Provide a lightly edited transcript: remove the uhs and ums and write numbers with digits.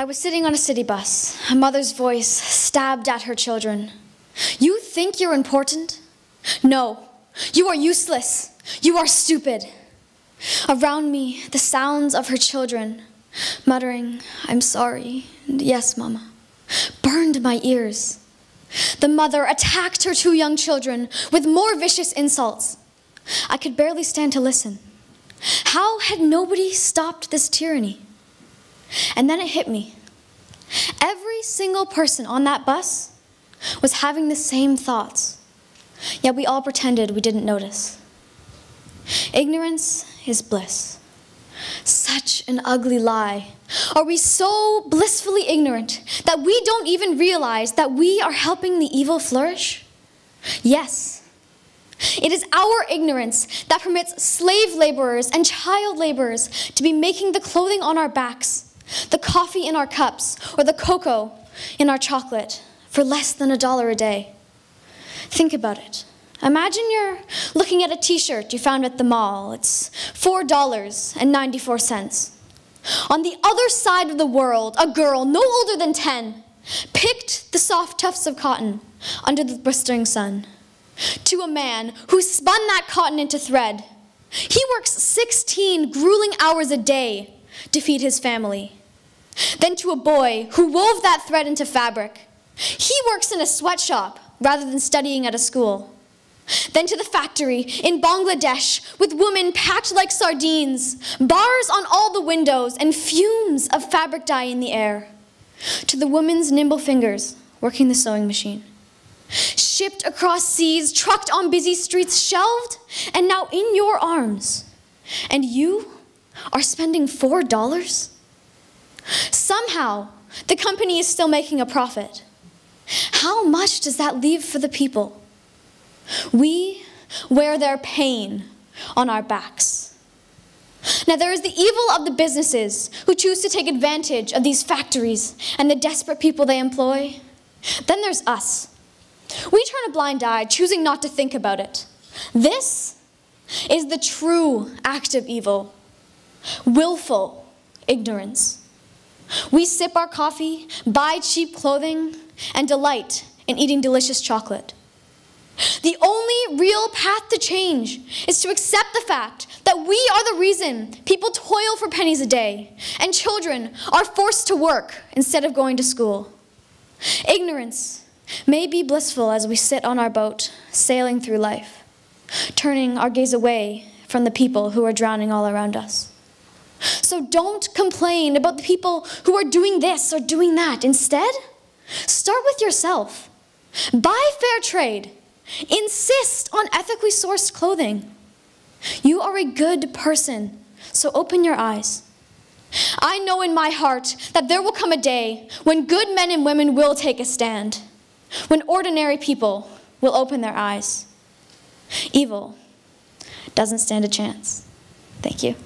I was sitting on a city bus, a mother's voice stabbed at her children. You think you're important? No, you are useless. You are stupid. Around me, the sounds of her children, muttering, I'm sorry, and yes, Mama, burned my ears. The mother attacked her two young children with more vicious insults. I could barely stand to listen. How had nobody stopped this tyranny? And then it hit me. Every single person on that bus was having the same thoughts, yet we all pretended we didn't notice. Ignorance is bliss. Such an ugly lie. Are we so blissfully ignorant that we don't even realize that we are helping the evil flourish? Yes. It is our ignorance that permits slave laborers and child laborers to be making the clothing on our backs, the coffee in our cups, or the cocoa in our chocolate for less than $1 a day. Think about it. Imagine you're looking at a t-shirt you found at the mall. It's $4.94. On the other side of the world, a girl no older than 10 picked the soft tufts of cotton under the blistering sun. To a man who spun that cotton into thread. He works 16 grueling hours a day to feed his family. Then to a boy who wove that thread into fabric. He works in a sweatshop rather than studying at a school. Then to the factory in Bangladesh with women packed like sardines, bars on all the windows, and fumes of fabric dye in the air. To the woman's nimble fingers working the sewing machine. Shipped across seas, trucked on busy streets, shelved, and now in your arms. And you are spending $4? Somehow, the company is still making a profit. How much does that leave for the people? We wear their pain on our backs. Now there is the evil of the businesses who choose to take advantage of these factories and the desperate people they employ. Then there's us. We turn a blind eye, choosing not to think about it. This is the true act of evil, willful ignorance. We sip our coffee, buy cheap clothing, and delight in eating delicious chocolate. The only real path to change is to accept the fact that we are the reason people toil for pennies a day and children are forced to work instead of going to school. Ignorance may be blissful as we sit on our boat, sailing through life, turning our gaze away from the people who are drowning all around us. So don't complain about the people who are doing this or doing that. Instead, start with yourself. Buy fair trade. Insist on ethically sourced clothing. You are a good person, so open your eyes. I know in my heart that there will come a day when good men and women will take a stand, when ordinary people will open their eyes. Evil doesn't stand a chance. Thank you.